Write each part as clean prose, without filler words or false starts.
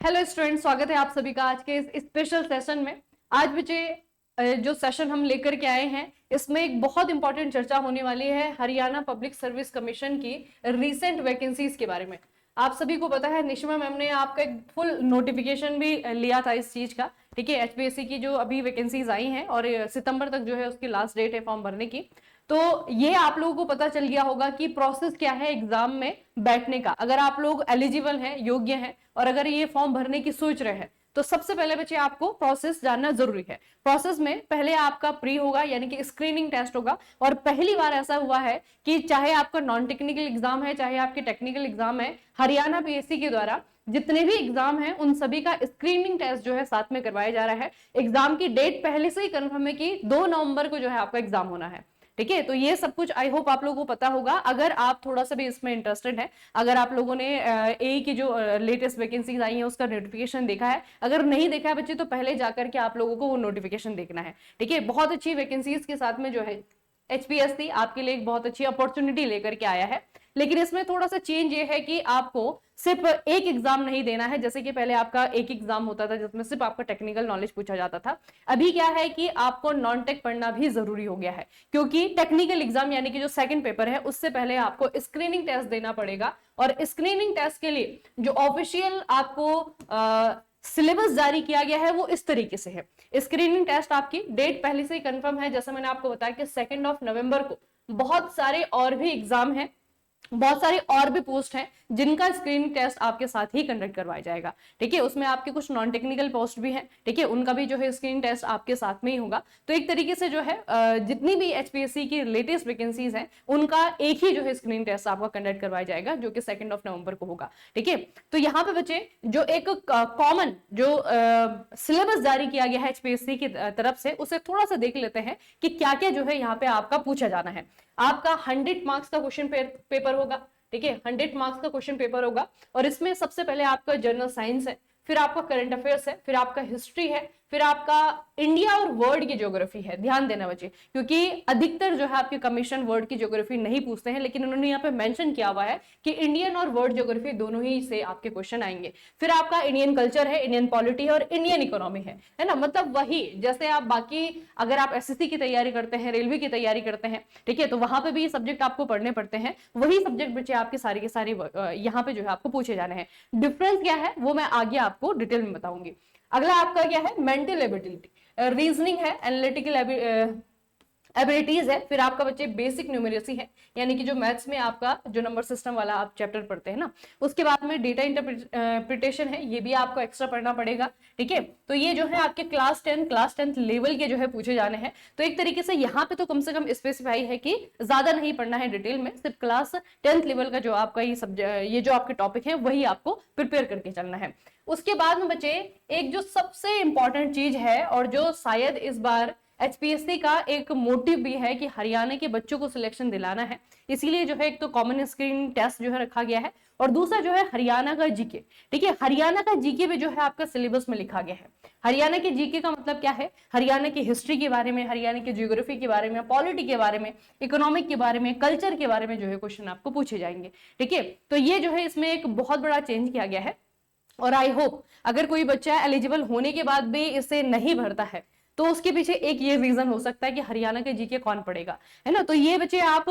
Hello student, स्वागत है आप सभी का आज के इस स्पेशल सेशन में। आज बच्चे जो सेशन हम लेकर के आए हैं इसमें एक बहुत इंपॉर्टेंट चर्चा होने वाली है हरियाणा पब्लिक सर्विस कमीशन की रिसेंट वैकेंसीज के बारे में। आप सभी को पता है निशिमा मैम ने आपका एक फुल नोटिफिकेशन भी लिया था इस चीज का। ठीक है, एचपीएससी की जो अभी वैकेंसीज आई हैं और सितंबर तक जो है उसकी लास्ट डेट है फॉर्म भरने की। तो ये आप लोगों को पता चल गया होगा कि प्रोसेस क्या है एग्जाम में बैठने का। अगर आप लोग एलिजिबल हैं, योग्य हैं और अगर ये फॉर्म भरने की सोच रहे हैं तो सबसे पहले बच्चे आपको प्रोसेस जानना जरूरी है। प्रोसेस में पहले आपका प्री होगा यानी कि स्क्रीनिंग टेस्ट होगा। और पहली बार ऐसा हुआ है कि चाहे आपका नॉन टेक्निकल एग्जाम है चाहे आपके टेक्निकल एग्जाम है, हरियाणा पीएससी के द्वारा जितने भी एग्जाम हैं उन सभी का स्क्रीनिंग टेस्ट जो है साथ में करवाया जा रहा है। एग्जाम की डेट पहले से ही कंफर्म है कि 2 नवंबर को जो है आपका एग्जाम होना है। ठीक है, तो ये सब कुछ आई होप आप लोगों को पता होगा। अगर आप थोड़ा सा भी इसमें इंटरेस्टेड है, अगर आप लोगों ने ए की जो लेटेस्ट वैकेंसीज आई है उसका नोटिफिकेशन देखा है, अगर नहीं देखा है बच्चे तो पहले जाकर के आप लोगों को वो नोटिफिकेशन देखना है। ठीक है, बहुत अच्छी वैकेंसीज के साथ में जो है एचपीएससी आपके लिए एक बहुत अच्छी अपॉर्चुनिटी लेकर के आया है। लेकिन इसमें थोड़ा सा चेंज ये है कि आपको सिर्फ एक एग्जाम नहीं देना है, जैसे कि पहले आपका एक एग्जाम होता था जिसमें सिर्फ आपका टेक्निकल नॉलेज पूछा जाता था। अभी क्या है कि आपको नॉन टेक पढ़ना भी जरूरी हो गया है, क्योंकि टेक्निकल एग्जाम यानी कि जो सेकंड पेपर है उससे पहले आपको स्क्रीनिंग टेस्ट देना पड़ेगा। और स्क्रीनिंग टेस्ट के लिए जो ऑफिशियल आपको सिलेबस जारी किया गया है वो इस तरीके से है। स्क्रीनिंग टेस्ट आपकी डेट पहले से ही कंफर्म है, जैसा मैंने आपको बताया कि 2 नवंबर को। बहुत सारे और भी एग्जाम हैं, बहुत सारे और भी पोस्ट हैं जिनका स्क्रीनिंग टेस्ट आपके साथ ही कंडक्ट करवाया जाएगा। ठीक है, उसमें आपके कुछ नॉन टेक्निकल पोस्ट भी हैं। ठीक है, उनका भी जो है स्क्रीनिंग टेस्ट आपके साथ में ही होगा। तो एक तरीके से जो है जितनी भी एचपीएससी की लेटेस्ट वैकेंसीज हैं उनका एक ही जो है स्क्रीनिंग टेस्ट आपका कंडक्ट करवाया जाएगा, जो कि 2 नवंबर को होगा। ठीक है, तो यहाँ पे बच्चे जो एक कॉमन जो सिलेबस जारी किया गया है एचपीएससी की तरफ से उसे थोड़ा सा देख लेते हैं कि क्या क्या जो है यहाँ पे आपका पूछा जाना है। आपका 100 मार्क्स का क्वेश्चन पेपर होगा। ठीक है, 100 मार्क्स का क्वेश्चन पेपर होगा और इसमें सबसे पहले आपका जनरल साइंस है, फिर आपका करंट अफेयर्स है, फिर आपका हिस्ट्री है, फिर आपका इंडिया और वर्ल्ड की ज्योग्राफी है। ध्यान देना बच्चे, क्योंकि अधिकतर जो है आपके कमीशन वर्ल्ड की ज्योग्राफी नहीं पूछते हैं, लेकिन उन्होंने यहाँ पे मेंशन किया हुआ है कि इंडियन और वर्ल्ड ज्योग्राफी दोनों ही से आपके क्वेश्चन आएंगे। फिर आपका इंडियन कल्चर है, इंडियन पॉलिटी है और इंडियन इकोनॉमी है ना। मतलब वही जैसे आप बाकी अगर आप एसएससी की तैयारी करते हैं, रेलवे की तैयारी करते हैं, ठीक है, तो वहां पे भी सब्जेक्ट आपको पढ़ने पड़ते हैं। वही सब्जेक्ट बच्चे आपके सारे के सारे यहाँ पे जो है आपको पूछे जाने हैं। डिफरेंस क्या है वो मैं आगे आपको डिटेल में बताऊंगी। अगला आपका क्या है, मेंटल एबिलिटी, रीजनिंग है, एनालिटिकल एबिलिटीज है, फिर आपका बच्चे बेसिक न्यूमेरेसी है यानी कि जो मैथ्स में आपका जो नंबर सिस्टम वाला आप चैप्टर पढ़ते हैं ना, उसके बाद में डेटा इंटरप्रिटेशन है, ये भी आपको एक्स्ट्रा पढ़ना पड़ेगा। ठीक है, तो ये जो है आपके क्लास 10 लेवल के जो है पूछे जाने हैं। तो एक तरीके से यहाँ पे तो कम से कम स्पेसिफाई है कि ज्यादा नहीं पढ़ना है डिटेल में, सिर्फ क्लास 10 लेवल का जो आपका ये जो आपके टॉपिक है वही आपको प्रिपेयर करके चलना है। उसके बाद में बच्चे एक जो सबसे इंपॉर्टेंट चीज है और जो शायद इस बार एचपीएससी का एक मोटिव भी है कि हरियाणा के बच्चों को सिलेक्शन दिलाना है, इसीलिए जो है एक तो कॉमन स्क्रीनिंग टेस्ट जो है रखा गया है और दूसरा जो है हरियाणा का जीके। ठीक है, हरियाणा का जीके भी जो है आपका सिलेबस में लिखा गया है। हरियाणा के जीके का मतलब क्या है, हरियाणा की हिस्ट्री के बारे में, हरियाणा की ज्योग्राफी के बारे में, पॉलिटी के बारे में, इकोनॉमिक के बारे में, कल्चर के बारे में जो है क्वेश्चन आपको पूछे जाएंगे। ठीक है, तो ये जो है इसमें एक बहुत बड़ा चेंज किया गया है और आई होप अगर कोई बच्चा एलिजिबल होने के बाद भी इसे नहीं भरता है तो उसके पीछे एक ये रीजन हो सकता है कि हरियाणा के जीके कौन पढ़ेगा, है ना। तो ये बच्चे आप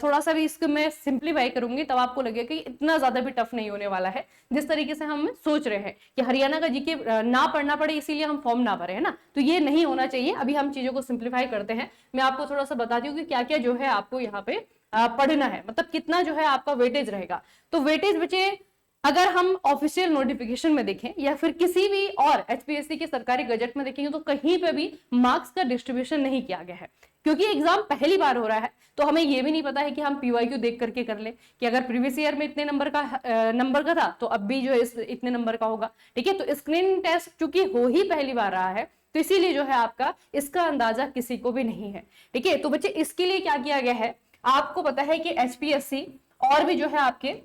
थोड़ा सा भी इसको मैं सिंप्लीफाई करूंगी तब आपको लगेगा कि इतना ज्यादा भी टफ नहीं होने वाला है जिस तरीके से हम सोच रहे हैं कि हरियाणा का जीके ना पढ़ना पड़े इसीलिए हम फॉर्म ना भरे, है ना। तो ये नहीं होना चाहिए। अभी हम चीजों को सिंप्लीफाई करते हैं। मैं आपको थोड़ा सा बताती हूँ कि क्या क्या जो है आपको यहाँ पे पढ़ना है, मतलब कितना जो है आपका वेटेज रहेगा। तो वेटेज बच्चे अगर हम ऑफिशियल नोटिफिकेशन में देखें या फिर किसी भी और एचपीएससी के सरकारी गजट में देखेंगे तो कहीं पे भी मार्क्स का डिस्ट्रीब्यूशन नहीं किया गया है, क्योंकि एग्जाम पहली बार हो रहा है। तो हमें यह भी नहीं पता है कि हम पीवाईक्यू देख करके कर ले कि अगर प्रीवियस ईयर में इतने नंबर का था तो अब भी जो है इतने नंबर का होगा। ठीक है, तो स्क्रीनिंग टेस्ट चूंकि हो ही पहली बार रहा है तो इसीलिए जो है आपका इसका अंदाजा किसी को भी नहीं है। ठीक है, तो बच्चे इसके लिए क्या किया गया है, आपको पता है कि एचपीएससी और भी जो है आपके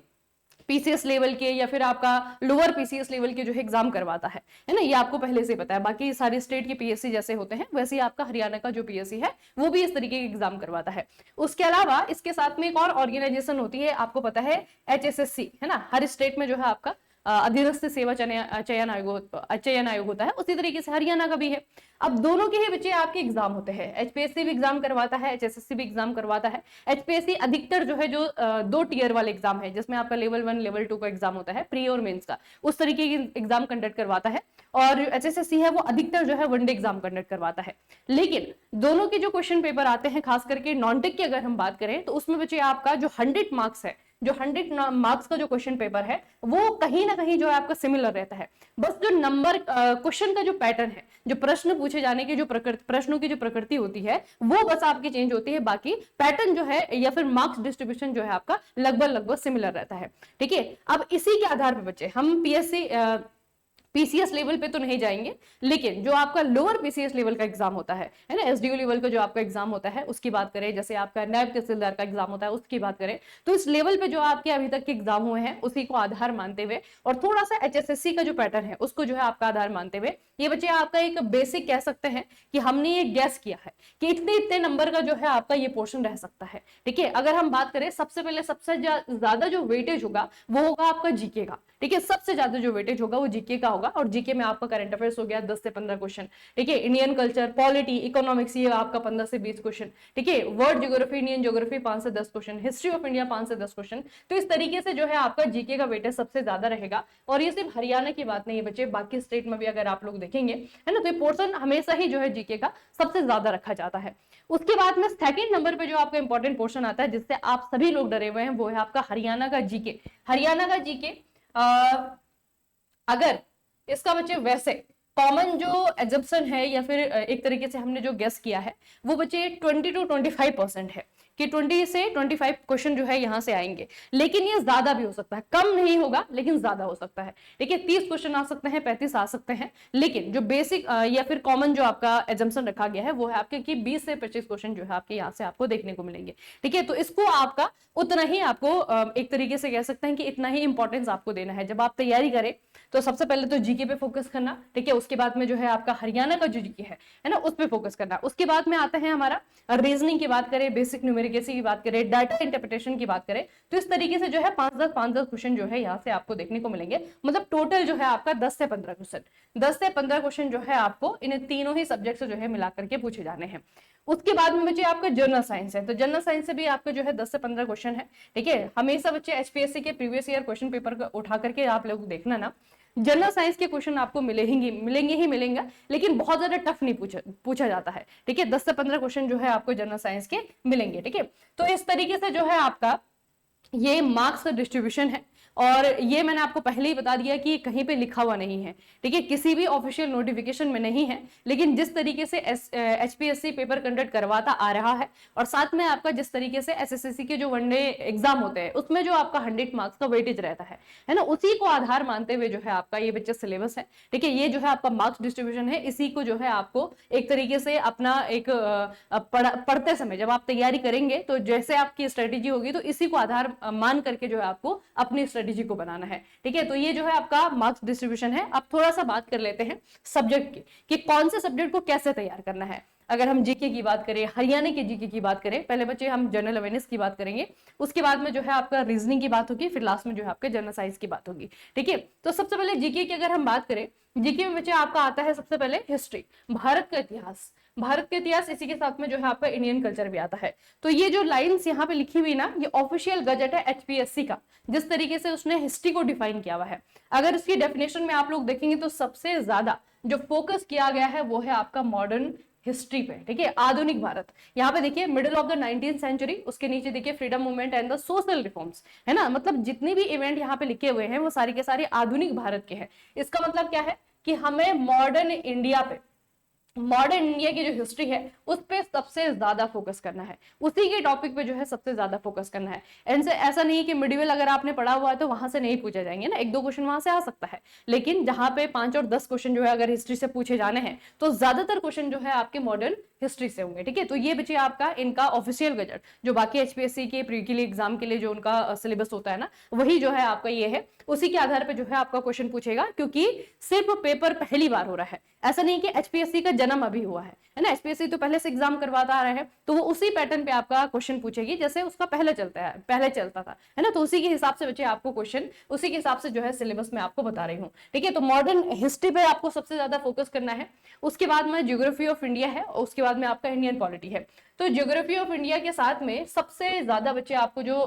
पीसीएस लेवल के या फिर आपका लोअर पीसीएस लेवल के जो है एग्जाम करवाता है ना। ये आपको पहले से पता है। बाकी सारी स्टेट के पीएससी जैसे होते हैं वैसे ही आपका हरियाणा का जो पीएससी है वो भी इस तरीके के एग्जाम करवाता है। उसके अलावा इसके साथ में एक और ऑर्गेनाइजेशन होती है, आपको पता है एचएसएससी, है ना। हर स्टेट में जो है आपका अधीनस्थ सेवा चयन आयोग होता है, उसी तरीके से हरियाणा का भी है। अब दोनों के ही बच्चे आपके एग्जाम होते हैं, एचपीएससी भी एग्जाम करवाता है, एचएसएससी भी एग्जाम करवाता है। एचपीएससी अधिकतर जो है जो 2 टियर वाले एग्जाम है, जिसमें आपका लेवल 1 लेवल 2 का एग्जाम होता है, प्री और मेंस का, उस तरीके की एग्जाम कंडक्ट करवाता है। और एचएसएससी है वो अधिकतर जो है वनडे एग्जाम कंडक्ट करवाता है। लेकिन दोनों के जो क्वेश्चन पेपर आते हैं, खास करके नॉन-टेक की अगर हम बात करें, तो उसमें बच्चे आपका जो 100 मार्क्स है, जो 100 मार्क्स का जो क्वेश्चन पेपर है, वो कहीं ना कहीं जो है आपका सिमिलर रहता है। बस जो नंबर क्वेश्चन का जो पैटर्न है, जो प्रश्न पूछे जाने की जो प्रश्नों की जो प्रकृति होती है, वो बस आपकी चेंज होती है, बाकी पैटर्न जो है या फिर मार्क्स डिस्ट्रीब्यूशन जो है आपका लगभग सिमिलर रहता है। ठीक है, अब इसी के आधार पर बच्चे हम पीसीएस लेवल पे तो नहीं जाएंगे, लेकिन जो आपका लोअर पीसीएस लेवल का एग्जाम होता है ना, एसडीओ लेवल का जो आपका एग्जाम होता है उसकी बात करें, जैसे आपका नायब तहसीलदार का एग्जाम होता है उसकी बात करें, तो इस लेवल पे जो आपके अभी तक के एग्जाम हुए हैं उसी को आधार मानते हुए, और थोड़ा सा एचएसएससी का जो पैटर्न है उसको जो है आपका आधार मानते हुए, ये बच्चे आपका एक बेसिक कह सकते हैं कि हमने ये गैस किया है कि इतने इतने नंबर का जो है आपका ये पोर्शन रह सकता है। ठीक है, अगर हम बात करें सबसे पहले सबसे ज्यादा जो वेटेज होगा वो होगा आपका जीके का। ठीक है, सबसे ज्यादा जो वेटेज होगा वो जीके का होगा, और जीके में आपका करंट अफेयर्स हो गया 10 से 15 क्वेश्चन। ठीक है, इंडियन कल्चर, पॉलिटी, इकोनॉमिक्स, ये आपका 15 से 20 क्वेश्चन। ठीक है, वर्ल्ड ज्योग्राफी, इंडियन ज्योग्राफी 5 से 10 क्वेश्चन, हिस्ट्री ऑफ इंडिया 5 से 10 क्वेश्चन। तो इस तरीके से जो है आपका जीके का वेटेज सबसे ज्यादा रहेगा। और ये सिर्फ हरियाणा की बात नहीं है बच्चे, बाकी स्टेट में भी अगर आप लोग देखेंगे है ना, तो ये पोर्शन हमेशा ही जो है जीके का सबसे ज्यादा रखा जाता है। उसके बाद में सेकंड नंबर पे जो आपका इंपॉर्टेंट पोर्शन आता है, जिससे आप सभी लोग डरे हुए हैं, वो है आपका हरियाणा का जीके। हरियाणा का जीके अगर इसका बच्चे वैसे कॉमन जो एजम्पशन है या फिर एक तरीके से हमने जो गेस किया है, वो बच्चे 20 to 25% है कि 20 से 25 क्वेश्चन जो है यहां से आएंगे, लेकिन ये ज्यादा भी हो सकता है, कम नहीं होगा लेकिन ज्यादा हो सकता है। ठीक है, 30 क्वेश्चन आ सकते हैं, 35 आ सकते हैं, लेकिन जो बेसिक या फिर कॉमन जो आपका एजम्पशन रखा गया है वो है आपके कि 20 से 25 क्वेश्चन जो है आपके यहाँ से आपको देखने को मिलेंगे। ठीक है, तो इसको आपका उतना ही आपको एक तरीके से कह सकते हैं कि इतना ही इंपॉर्टेंस आपको देना है। जब आप तैयारी करें तो सबसे पहले तो जीके पे फोकस करना। ठीक है, उसके बाद में जो है आपका हरियाणा का जो जीके है ना, उस पे फोकस करना। उसके बाद में आता है हमारा रीजनिंग की बात करें, बेसिक न्यूमेरिकल की बात करें, डाटा इंटरप्रिटेशन की बात करें, तो इस तरीके से जो है 5-10 क्वेश्चन जो है यहाँ से आपको देखने को मिलेंगे। मतलब टोटल जो है आपका 10 से 15 क्वेश्चन, 10 से 15 क्वेश्चन जो है आपको इन तीनों ही सब्जेक्ट से जो है मिला करके पूछे जाने हैं। उसके बाद में बच्चे आपका जनरल साइंस है, तो जनरल साइंस से भी आपका जो है 10 से 15 क्वेश्चन है। ठीक है, हमेशा बच्चे एचपीएससी के प्रीवियस ईयर क्वेश्चन पेपर उठा करके आप लोग देखना ना, जनरल साइंस के क्वेश्चन आपको मिलेंगे, लेकिन बहुत ज्यादा टफ नहीं पूछा जाता है। ठीक है, 10 से 15 क्वेश्चन जो है आपको जनरल साइंस के मिलेंगे। ठीक है, तो इस तरीके से जो है आपका ये मार्क्स का डिस्ट्रीब्यूशन है, और ये मैंने आपको पहले ही बता दिया कि कहीं पे लिखा हुआ नहीं है। ठीक है, किसी भी ऑफिशियल नोटिफिकेशन में नहीं है, लेकिन जिस तरीके से एचपीएससी पेपर कंडक्ट करवाता आ रहा है, और साथ में आपका जिस तरीके से एसएससी के जो वनडे एग्जाम होते हैं उसमें जो आपका 100 मार्क्स का वेटेज रहता है ना, उसी को आधार मानते हुए जो है आपका ये बच्चे सिलेबस है। ठीक है, ये जो है आपका मार्क्स डिस्ट्रीब्यूशन है, इसी को जो है आपको एक तरीके से अपना एक पढ़ते समय जब आप तैयारी करेंगे तो जैसे आपकी स्ट्रेटेजी होगी, तो इसी को आधार मान करके जो है आपको अपनी स्ट्रेटेजी को बनाना है। ठीक है, तो ये जो है आपका मार्क्स डिस्ट्रीब्यूशन है। अब थोड़ा सा बात कर लेते हैं सब्जेक्ट की कि कौन से सब्जेक्ट को कैसे तैयार करना है। अगर हम जीके की बात करें, हरियाणा के जीके की बात करें, पहले बच्चे हम जनरल अवेयरनेस की बात करेंगे, उसके बाद में जो है आपका रीजनिंग की बात होगी, फिर लास्ट में जो है आपके जनरल साइंस की बात होगी। ठीक है, तो सबसे पहले जीके की अगर हम बात करें, जीके में बच्चे आपका आता है सबसे पहले हिस्ट्री, भारत का इतिहास। भारत का इतिहास, इसी के साथ में जो है आपका इंडियन कल्चर भी आता है। तो ये जो लाइंस यहाँ पे लिखी हुई ना, ये ऑफिशियल गजट है एचपीएससी का, जिस तरीके से उसने हिस्ट्री को डिफाइन किया हुआ है। अगर इसकी डेफिनेशन में आप लोग देखेंगे तो सबसे ज्यादा जो फोकस किया गया है वो है आपका मॉडर्न हिस्ट्री पे। ठीक है, आधुनिक भारत, यहाँ पे देखिए middle of the 19th century, उसके नीचे देखिए freedom movement and the social reforms, है ना। मतलब जितने भी इवेंट यहाँ पे लिखे हुए हैं वो सारे के सारे आधुनिक भारत के हैं। इसका मतलब क्या है कि हमें मॉडर्न इंडिया पे, मॉडर्न इंडिया की जो हिस्ट्री है उस पे सबसे ज्यादा फोकस करना है, उसी के टॉपिक पे जो है सबसे ज्यादा फोकस करना है। इनसे ऐसा नहीं कि मिडिवल अगर आपने पढ़ा हुआ है तो वहां से नहीं पूछे जाएंगे ना, 1-2 क्वेश्चन वहां से आ सकता है, लेकिन जहां पे 5 और 10 क्वेश्चन जो है अगर हिस्ट्री से पूछे जाने हैं तो ज्यादातर क्वेश्चन जो है आपके मॉडर्न हिस्ट्री से होंगे। ठीक है, तो ये बच्चे आपका इनका ऑफिशियल गजट, जो बाकी एचपीएससी के प्री के लिए एग्जाम के लिए जो उनका सिलेबस होता है ना, वही जो है आपका ये है, उसी के आधार पर जो है आपका क्वेश्चन पूछेगा, क्योंकि सिर्फ पेपर पहली बार हो रहा है। ऐसा नहीं कि एचपीएससी का जन्म अभी हुआ है ना, एचपीएससी तो पहले से एग्जाम करवाता आ रहा है, तो वो उसी पैटर्न पे आपका क्वेश्चन पूछेगी जैसे उसका पहले चलता था, है ना। तो उसी के हिसाब से बच्चे आपको क्वेश्चन उसी के हिसाब से जो है सिलेबस में आपको बता रही हूँ, ठीक है। तो मॉडर्न हिस्ट्री पे आपको सबसे ज्यादा फोकस करना है, उसके बाद में ज्योग्राफी ऑफ इंडिया है, और उसके बाद में आपका इंडियन पॉलिटी है। तो ज्योग्राफी ऑफ इंडिया के साथ में सबसे ज्यादा बच्चे आपको जो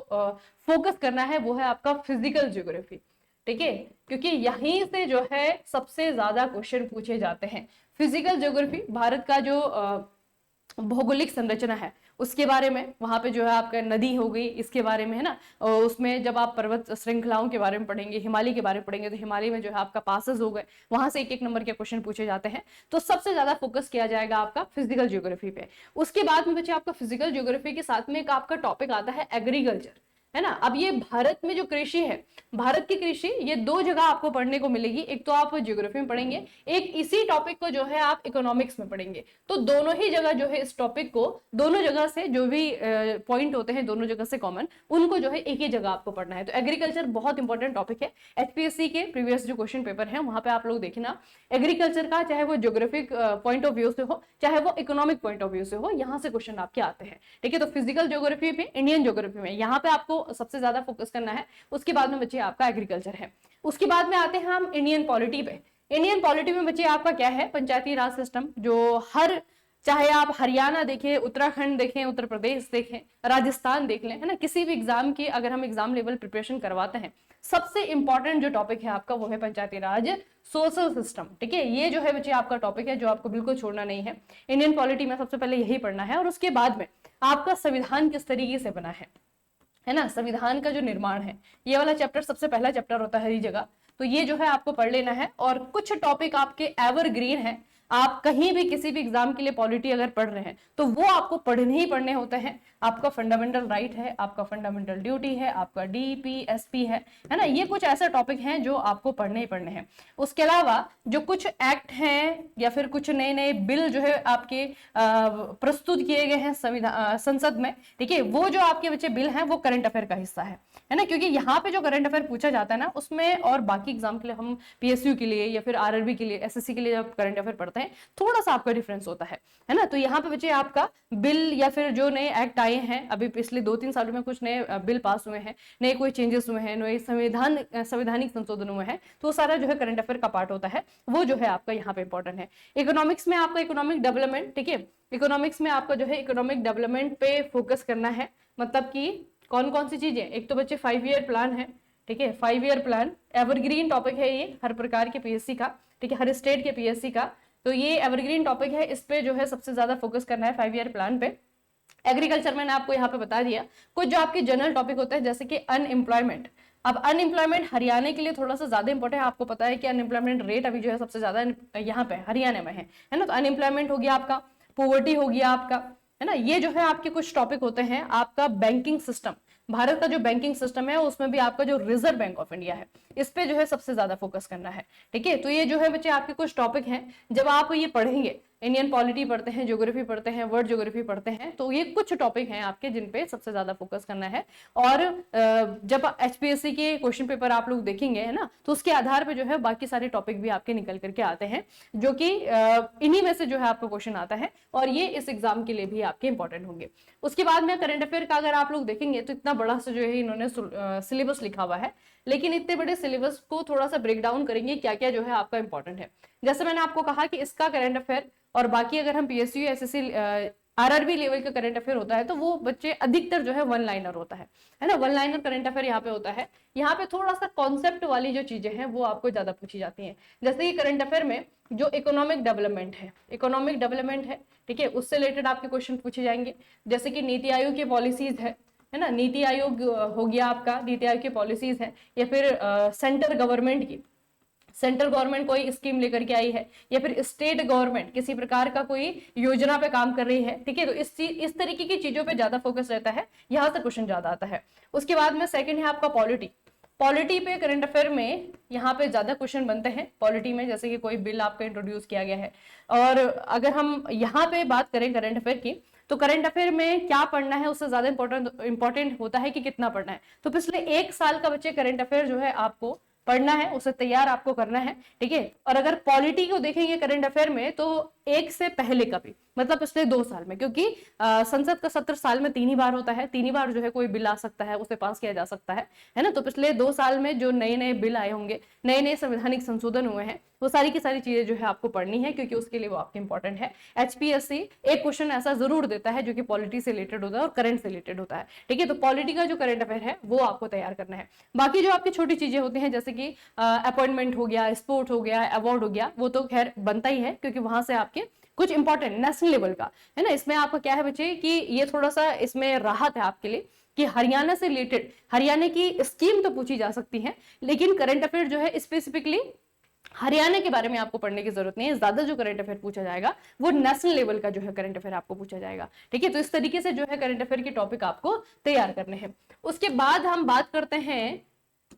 फोकस करना है वो है आपका फिजिकल ज्योग्राफी, ठीक है, क्योंकि यहीं से जो है सबसे ज्यादा क्वेश्चन पूछे जाते हैं। फिजिकल ज्योग्राफी भारत का जो भौगोलिक संरचना है उसके बारे में, वहां पे जो है आपका नदी हो गई इसके बारे में, है ना। और उसमें जब आप पर्वत श्रृंखलाओं के बारे में पढ़ेंगे, हिमालय के बारे में पढ़ेंगे, तो हिमालय में जो है आपका पासेस हो गए, वहां से एक एक नंबर के क्वेश्चन पूछे जाते हैं। तो सबसे ज्यादा फोकस किया जाएगा आपका फिजिकल ज्योग्राफी पे। उसके बाद में बच्चे आपका फिजिकल ज्योग्राफी के साथ में एक आपका टॉपिक आता है एग्रीकल्चर, है ना। अब ये भारत में जो कृषि है, भारत की कृषि, ये दो जगह आपको पढ़ने को मिलेगी, एक तो आप ज्योग्राफी में पढ़ेंगे, एक इसी टॉपिक को जो है आप इकोनॉमिक्स में पढ़ेंगे। तो दोनों ही जगह जो है इस टॉपिक को, दोनों जगह से जो भी पॉइंट होते हैं दोनों जगह से कॉमन, उनको जो है एक ही जगह आपको पढ़ना है। तो एग्रीकल्चर बहुत इंपॉर्टेंट टॉपिक है, एचपीएससी के प्रीवियस जो क्वेश्चन पेपर है वहां पे आप लोग देखना एग्रीकल्चर का, चाहे वो ज्योग्राफिक पॉइंट ऑफ व्यू से हो चाहे वो इकोनॉमिक पॉइंट ऑफ व्यू से हो, यहाँ से क्वेश्चन आपके आते हैं, ठीक है। तो फिजिकल ज्योग्राफी पे, इंडियन ज्योग्राफी में यहाँ पे आपको सबसे ज्यादा फोकस करना है। उसके बाद में बच्चे आपका एग्रीकल्चर है। उसके बाद में आते हैं हम इंडियन पॉलिटी पे। इंडियन पॉलिटी में बच्चे आपका क्या है, पंचायती राज सिस्टम, जो हर, चाहे आप हरियाणा देखें, उत्तराखंड देखें, उत्तर प्रदेश देखें, राजस्थान देख लें, है ना, किसी भी एग्जाम की अगर हम एग्जाम लेवल प्रिपरेशन करवाते हैं, सबसे इंपॉर्टेंट जो टॉपिक है आपका वो है पंचायती राज सोशल सिस्टम, ठीक है। ये जो है बच्चे आपका टॉपिक है जो आपको बिल्कुल छोड़ना नहीं है। इंडियन पॉलिटी में सबसे पहले यही पढ़ना है, और उसके बाद में आपका संविधान किस तरीके से बना है ना, संविधान का जो निर्माण है, ये वाला चैप्टर सबसे पहला चैप्टर होता है हर जगह, तो ये जो है आपको पढ़ लेना है। और कुछ टॉपिक आपके एवरग्रीन है, आप कहीं भी किसी भी एग्जाम के लिए पॉलिटी अगर पढ़ रहे हैं तो वो आपको पढ़ने ही पढ़ने होते हैं। आपका फंडामेंटल राइट है, आपका फंडामेंटल ड्यूटी है, आपका डीपीएसपी है ना, ये कुछ ऐसे टॉपिक हैं जो आपको पढ़ने ही पढ़ने हैं। उसके अलावा जो कुछ एक्ट हैं या फिर कुछ नए नए बिल जो है आपके प्रस्तुत किए गए हैं संविधान संसद में, ठीक है, वो जो आपके बच्चे बिल हैं वो करंट अफेयर का हिस्सा है ना, क्योंकि यहाँ पे जो करंट अफेयर पूछा जाता है ना उसमें, और बाकी एग्जाम के लिए हम पीएसयू के लिए या फिर आरआरबी के लिए, एसएससी के लिए जब करंट अफेयर पढ़ते हैं थोड़ा सा आपका डिफरेंस होता है ना। तो यहाँ पे बच्चे आपका बिल या फिर जो नए एक्ट आए हैं अभी पिछले 2-3 सालों में, कुछ नए बिल पास हुए हैं, नए कोई चेंजेस हुए हैं, नए संवैधानिक संशोधन हुए हैं, तो सारा जो है करंट अफेयर का पार्ट होता है, वो जो है आपका यहाँ पे इंपॉर्टेंट है। इकोनॉमिक्स में आपका इकोनॉमिक डेवलपमेंट, ठीक है, इकोनॉमिक्स में आपका जो है इकोनॉमिक डेवलपमेंट पे फोकस करना है। मतलब कि कौन कौन सी चीजें, एक तो बच्चे 5 ईयर प्लान है, ठीक है, 5 ईयर प्लान एवरग्रीन टॉपिक है ये हर प्रकार के पीएससी का, ठीक है, हर स्टेट के पीएससी का, तो ये एवरग्रीन टॉपिक है, इस पे जो है सबसे ज्यादा फोकस करना है 5 ईयर प्लान पे। एग्रीकल्चर मैंने आपको यहाँ पे बता दिया। कुछ जो आपके जनरल टॉपिक होते हैं जैसे कि अनएम्प्लॉयमेंट, अब अनएम्प्लॉयमेंट हरियाणा के लिए थोड़ा सा ज्यादा इंपॉर्टेंट है। आपको पता है कि अनएम्प्लॉयमेंट रेट अभी जो है सबसे ज्यादा यहाँ पे हरियाणा में है ना। तो अनएम्प्लॉयमेंट हो गया आपका, पॉवर्टी हो गया आपका, है ना। ये जो है आपके कुछ टॉपिक होते हैं। आपका बैंकिंग सिस्टम, भारत का जो बैंकिंग सिस्टम है उसमें भी आपका जो रिजर्व बैंक ऑफ इंडिया है इस पे जो है सबसे ज्यादा फोकस करना है, ठीक है। तो ये जो है बच्चे आपके कुछ टॉपिक हैं, जब आप ये पढ़ेंगे, इंडियन पॉलिटी पढ़ते हैं, ज्योग्राफी पढ़ते हैं, वर्ल्ड ज्योग्राफी पढ़ते हैं, तो ये कुछ टॉपिक हैं आपके जिन पे सबसे ज्यादा फोकस करना है। और जब एचपीएससी के क्वेश्चन पेपर आप लोग देखेंगे, है ना, तो उसके आधार पे जो है बाकी सारे टॉपिक भी आपके निकल करके आते हैं, जो कि इन्हीं में से जो है आपका क्वेश्चन आता है, और ये इस एग्जाम के लिए भी आपके इंपॉर्टेंट होंगे। उसके बाद में करंट अफेयर का अगर आप लोग देखेंगे तो इतना बड़ा सा जो है इन्होंने सिलेबस लिखा हुआ है, लेकिन इतने बड़े सिलेबस को थोड़ा सा ब्रेक डाउन करेंगे, क्या क्या जो है आपका इंपॉर्टेंट है। जैसे मैंने आपको कहा कि इसका करंट अफेयर, और बाकी अगर हम पीएसयू एसएससी आरआरबी लेवल का करंट अफेयर होता है तो वो बच्चे अधिकतर जो है वन लाइनर होता है ना, वन लाइनर करंट अफेयर यहाँ पे होता है। यहाँ पे थोड़ा सा कॉन्सेप्ट वाली जो चीजें हैं वो आपको ज्यादा पूछी जाती हैं। जैसे कि करंट अफेयर में जो इकोनॉमिक डेवलपमेंट है, ठीक है, उससे रिलेटेड आपके क्वेश्चन पूछे जाएंगे। जैसे कि नीति आयोग की पॉलिसीज है ना, नीति आयोग हो गया आपका, नीति आयोग की पॉलिसीज है, या फिर सेंट्रल गवर्नमेंट की, सेंट्रल गवर्नमेंट कोई स्कीम लेकर के आई है, या फिर स्टेट गवर्नमेंट किसी प्रकार का कोई योजना पे काम कर रही है, ठीक है। तो इस तरीके की चीजों पे ज्यादा फोकस रहता है, यहाँ से क्वेश्चन ज्यादा आता है। उसके बाद में सेकंड है आपका पॉलिटी पे करंट अफेयर में यहाँ पे ज्यादा क्वेश्चन बनते हैं पॉलिटी में, जैसे कि कोई बिल आपका इंट्रोड्यूस किया गया है। और अगर हम यहाँ पे बात करें करंट अफेयर की, तो करंट अफेयर में क्या पढ़ना है उससे ज्यादा इंपॉर्टेंट होता है कि कितना पढ़ना है। तो पिछले 1 साल का बच्चे करंट अफेयर जो है आपको पढ़ना है, उसे तैयार आपको करना है, ठीक है। और अगर पॉलिटी को देखेंगे करंट अफेयर में, तो एक से पहले का भी, मतलब पिछले 2 साल में, क्योंकि संसद का सत्र साल में 3 ही बार होता है, 3 ही बार जो है कोई बिल आ सकता है, उसे पास किया जा सकता है ना। तो पिछले 2 साल में जो नए नए बिल आए होंगे, नए नए संवैधानिक संशोधन हुए हैं, वो सारी की सारी चीजें जो है आपको पढ़नी है, क्योंकि उसके लिए वो आपके इंपॉर्टेंट है। एचपीएससी एक क्वेश्चन ऐसा जरूर देता है जो कि पॉलिटी से रिलेटेड होता है और करंट से रिलेटेड होता है, ठीक है। तो पॉलिटी का जो करंट अफेयर है वो आपको तैयार करना है। बाकी जो आपकी छोटी चीजें होती हैं, जैसे कि अपॉइंटमेंट हो गया, स्पोर्ट हो गया, अवार्ड हो गया, वो तो खैर बनता ही है, क्योंकि वहां से आपके कुछ इंपॉर्टेंट नेशनल लेवल का है ना। इसमें आपका क्या है बच्चे कि ये थोड़ा सा इसमें राहत है आपके लिए कि हरियाणा से रिलेटेड हरियाणा की स्कीम तो पूछी जा सकती है, लेकिन करंट अफेयर जो है स्पेसिफिकली हरियाणा के बारे में आपको पढ़ने की जरूरत नहीं है। ज्यादा जो करंट अफेयर पूछा जाएगा वो नेशनल लेवल का जो है करंट अफेयर आपको पूछा जाएगा, ठीक है। तो इस तरीके से जो है करंट अफेयर के टॉपिक आपको तैयार करने हैं। उसके बाद हम बात करते हैं,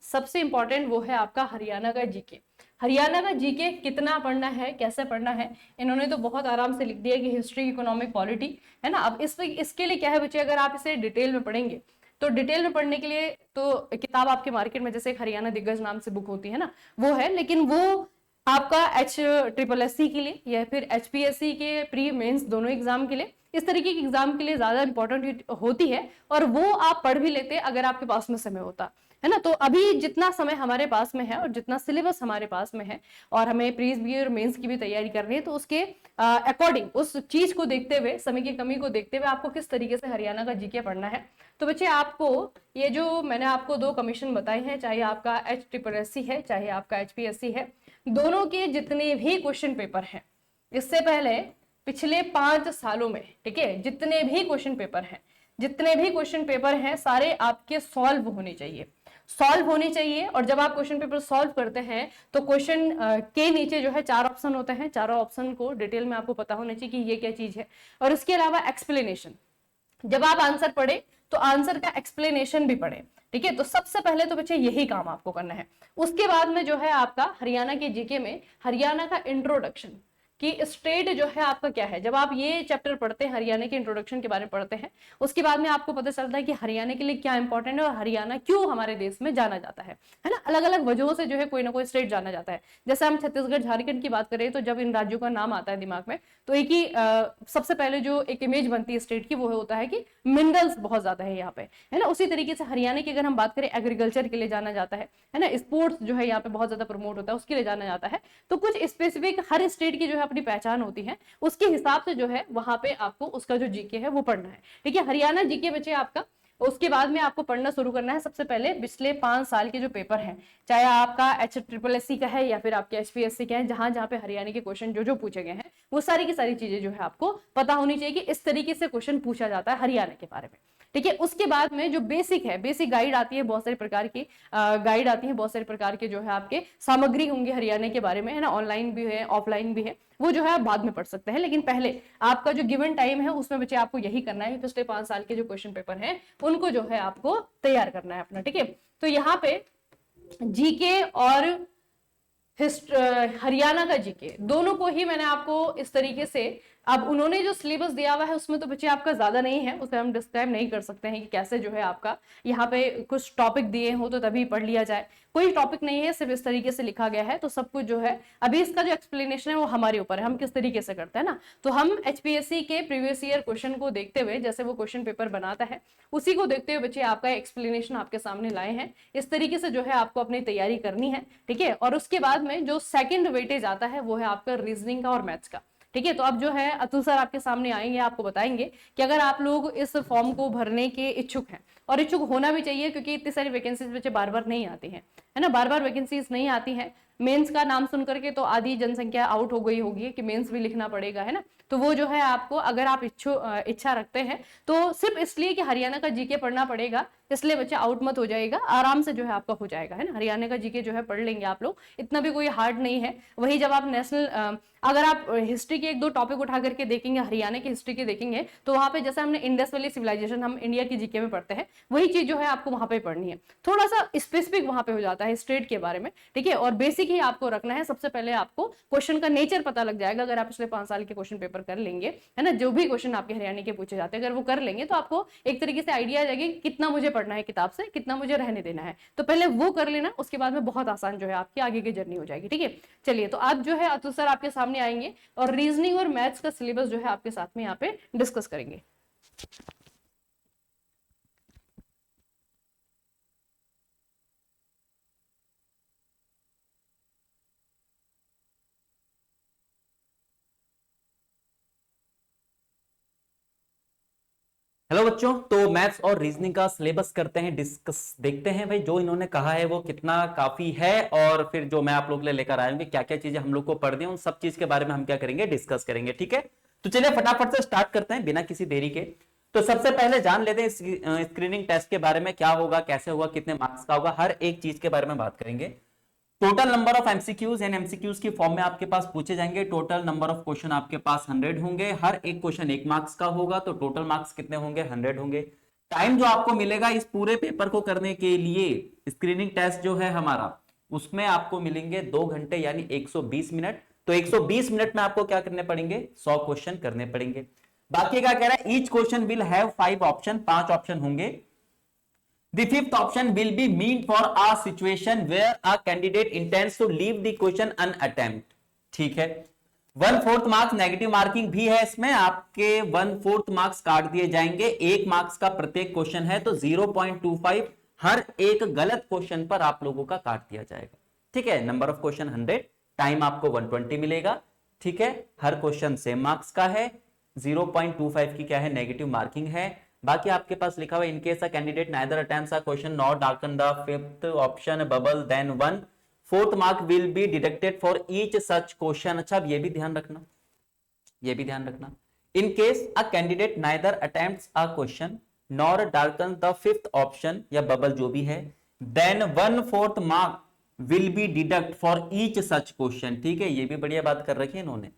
सबसे इंपॉर्टेंट वो है आपका हरियाणा का जीके। हरियाणा का जीके कितना पढ़ना है, कैसे पढ़ना है, इन्होंने तो बहुत आराम से लिख दिया कि हिस्ट्री, इकोनॉमिक, पॉलिटी, है ना। अब इसके लिए क्या है बच्चे, अगर आप इसे डिटेल में पढ़ेंगे तो डिटेल में पढ़ने के लिए तो किताब आपके मार्केट में जैसे एक हरियाणा दिग्गज नाम से बुक होती है ना, वो है, लेकिन वो आपका HSSC के लिए या फिर HPSC के प्री मेंस दोनों एग्जाम के लिए, इस तरीके के एग्जाम के लिए ज्यादा इंपॉर्टेंट होती है, और वो आप पढ़ भी लेते अगर आपके पास में समय होता है ना। तो अभी जितना समय हमारे पास में है और जितना सिलेबस हमारे पास में है, और हमें प्रीज भी और मेंस की भी तैयारी करनी है, तो उसके अकॉर्डिंग, उस चीज को देखते हुए, समय की कमी को देखते हुए आपको किस तरीके से हरियाणा का जीके पढ़ना है। तो बच्चे आपको ये जो मैंने आपको 2 कमीशन बताए हैं, चाहे आपका HSSC है, चाहे आपका HPSC है, दोनों के जितने भी क्वेश्चन पेपर हैं इससे पहले पिछले 5 सालों में, ठीक है, जितने भी क्वेश्चन पेपर हैं सारे आपके सॉल्व होने चाहिए। और जब आप क्वेश्चन पेपर सॉल्व करते हैं तो क्वेश्चन के नीचे जो है 4 ऑप्शन होते हैं, चारों ऑप्शन को डिटेल में आपको पता होना चाहिए कि ये क्या चीज है। और इसके अलावा एक्सप्लेनेशन, जब आप आंसर पढ़े तो आंसर का एक्सप्लेनेशन भी पढ़े, ठीक है। तो सबसे पहले तो बच्चे यही काम आपको करना है। उसके बाद में जो है आपका हरियाणा के जीके में हरियाणा का इंट्रोडक्शन कि स्टेट जो है आपका क्या है। जब आप ये चैप्टर पढ़ते हैं, हरियाणा के इंट्रोडक्शन के बारे में पढ़ते हैं, उसके बाद में आपको पता चलता है कि हरियाणा के लिए क्या इंपॉर्टेंट है और हरियाणा क्यों हमारे देश में जाना जाता है ना। अलग अलग वजहों से जो है कोई ना कोई स्टेट जाना जाता है। जैसे हम छत्तीसगढ़, झारखंड की बात करें तो जब इन राज्यों का नाम आता है दिमाग में, तो एक ही सबसे पहले जो एक इमेज बनती है स्टेट की, वो होता है कि मिनरल्स बहुत ज्यादा है यहाँ पे, है ना। उसी तरीके से हरियाणा की अगर हम बात करें, एग्रीकल्चर के लिए जाना जाता है ना। स्पोर्ट्स जो है यहाँ पे बहुत ज्यादा प्रमोट होता है, उसके लिए जाना जाता है। तो कुछ स्पेसिफिक हर स्टेट की जो है अपनी पहचान होती है, उसके हिसाब से जो है वहां पे आपको उसका जो जीके है वो पढ़ना है, ठीक है। हरियाणा जीके बचे आपका। उसके बाद में आपको पढ़ना शुरू करना है सबसे पहले पिछले 5 साल के जो पेपर हैं, चाहे आपका HSSC का है या फिर आपके HPSC का है, जहां जहां पे हरियाणा के क्वेश्चन जो पूछे गए हैं, वो सारी की सारी चीजें जो है आपको पता होनी चाहिए कि इस तरीके से क्वेश्चन पूछा जाता है हरियाणा के बारे में, ठीक है। उसके बाद में जो बेसिक है, बेसिक गाइड आती है, बहुत सारे प्रकार की गाइड आती है, बहुत सारे प्रकार के जो है आपके सामग्री होंगे हरियाणा के बारे में, है ना। ऑनलाइन भी है, ऑफलाइन भी है, वो जो है आप बाद में पढ़ सकते हैं। लेकिन पहले आपका जो गिवन टाइम है उसमें बच्चे आपको यही करना है, पिछले 5 साल के जो क्वेश्चन पेपर हैं उनको जो है आपको तैयार करना है अपना, ठीक है। तो यहाँ पे जीके और हरियाणा का जीके दोनों को ही मैंने आपको इस तरीके से, अब उन्होंने जो सिलेबस दिया हुआ है उसमें तो बच्चे आपका ज्यादा नहीं है, उसे हम डिस्क्राइब नहीं कर सकते हैं कि कैसे जो है आपका यहाँ पे कुछ टॉपिक दिए हो तो तभी पढ़ लिया जाए, कोई टॉपिक नहीं है, सिर्फ इस तरीके से लिखा गया है। तो सब कुछ जो है अभी इसका जो एक्सप्लेनेशन है वो हमारे ऊपर है, हम किस तरीके से करते हैं ना। तो हम HPSC के प्रीवियस ईयर क्वेश्चन को देखते हुए, जैसे वो क्वेश्चन पेपर बनाता है उसी को देखते हुए बच्चे आपका एक्सप्लेनेशन आपके सामने लाए हैं। इस तरीके से जो है आपको अपनी तैयारी करनी है, ठीक है। और उसके बाद में जो सेकेंड वेटेज आता है वो है आपका रीजनिंग का और मैथ्स का, ठीक है। तो अब जो है अतुल सर आपके सामने आएंगे, आपको बताएंगे कि अगर आप लोग इस फॉर्म को भरने के इच्छुक हैं, और इच्छुक होना भी चाहिए क्योंकि इतनी सारी वैकेंसीज बच्चे बार बार नहीं आती हैं, है ना, बार बार वैकेंसीज नहीं आती हैं। मेंस का नाम सुन करके तो आधी जनसंख्या आउट हो गई होगी कि मेंस भी लिखना पड़ेगा, है ना। तो वो जो है आपको, अगर आप इच्छा रखते हैं तो सिर्फ इसलिए कि हरियाणा का जीके पढ़ना पड़ेगा इसलिए बच्चे आउट मत हो जाएगा, आराम से जो है आपका हो जाएगा, है ना। हरियाणा का जीके जो है पढ़ लेंगे आप लोग, इतना भी कोई हार्ड नहीं है। वही जब आप नेशनल, अगर आप हिस्ट्री के 1-2 टॉपिक उठा करके देखेंगे, हरियाणा की हिस्ट्री के देखेंगे, तो वहां पे जैसे हमने इंडस वैली सिविलाइजेशन हम इंडिया की जीके में पढ़ते हैं, वही चीज जो है आपको वहां पे पढ़नी है। थोड़ा सा स्पेसिफिक वहां पे हो जाता है स्टेट के बारे में, ठीक है। और बेसिक ही आपको रखना है। सबसे पहले आपको क्वेश्चन का नेचर पता लग जाएगा अगर आप पिछले 5 साल के क्वेश्चन पेपर पर कर लेंगे, है ना, जो भी क्वेश्चन आपके हरियाणा के पूछे जाते हैं अगर वो कर लेंगे तो आपको एक तरीके से आइडिया आ जाएगा कि कितना मुझे पढ़ना है किताब से, कितना मुझे रहने देना है। तो पहले वो कर लेना, उसके बाद में बहुत आसान जो है आपकी आगे की जर्नी हो जाएगी। ठीक है, चलिए तो आज जो है अतुल सर आपके सामने आएंगे और रीजनिंग और मैथ्स का सिलेबस जो है आपके साथ में यहाँ पे डिस्कस करेंगे। हेलो बच्चों, तो मैथ्स और रीजनिंग का सिलेबस करते हैं डिस्कस। देखते हैं भाई जो इन्होंने कहा है वो कितना काफी है, और फिर जो मैं आप लोग के लिए लेकर आए होंगे क्या क्या चीजें हम लोग को पढ़नी है, उन सब चीज के बारे में हम क्या करेंगे, डिस्कस करेंगे। ठीक है, तो चलिए फटाफट से स्टार्ट करते हैं बिना किसी देरी के। तो सबसे पहले जान लेते हैं स्क्रीनिंग टेस्ट के बारे में, क्या होगा, कैसे होगा, कितने मार्क्स का होगा, हर एक चीज के बारे में बात करेंगे। Total number of MCQs and MCQs की फॉर्म में आपके पास पूछे जाएंगे। टोटल नंबर ऑफ क्वेश्चन आपके पास 100 होंगे, हर एक क्वेश्चन 1 मार्क्स का होगा, तो टोटल मार्क्स कितने होंगे, 100 होंगे। टाइम जो आपको मिलेगा इस पूरे पेपर को करने के लिए, स्क्रीनिंग टेस्ट जो है हमारा, उसमें आपको मिलेंगे 2 घंटे यानी 120 मिनट। तो 120 मिनट में आपको क्या करने पड़ेंगे, 100 क्वेश्चन करने पड़ेंगे। बाकी क्या कह रहा है, each question will have 5 option, 5 option होंगे। The fifth option will be meant for a situation where a candidate intends to leave the question unattempted. ठीक है, 1/4 मार्क्स नेगेटिव मार्किंग भी है इसमें, आपके 1/4 मार्क्स काट दिए जाएंगे। 1 मार्क्स का प्रत्येक क्वेश्चन है, तो 0.25 हर एक गलत क्वेश्चन पर आप लोगों का काट दिया जाएगा। ठीक है, नंबर ऑफ क्वेश्चन 100, टाइम आपको 120 मिलेगा। ठीक है, हर क्वेश्चन सेम मार्क्स का है, 0.25 की क्या है, नेगेटिव मार्किंग है। बाकी आपके पास लिखा हुआ in case a candidate neither attempts a question nor darken the fifth option bubble then 1/4 mark will be deducted for each such question. अच्छा, अब ये भी ध्यान रखना, ये भी ध्यान रखना, in case a candidate neither attempts a question nor darken the fifth option या बबल जो भी है, then 1/4 mark will be deduct for each such question. ठीक है, ये भी बढ़िया बात कर रखी है इन्होंने।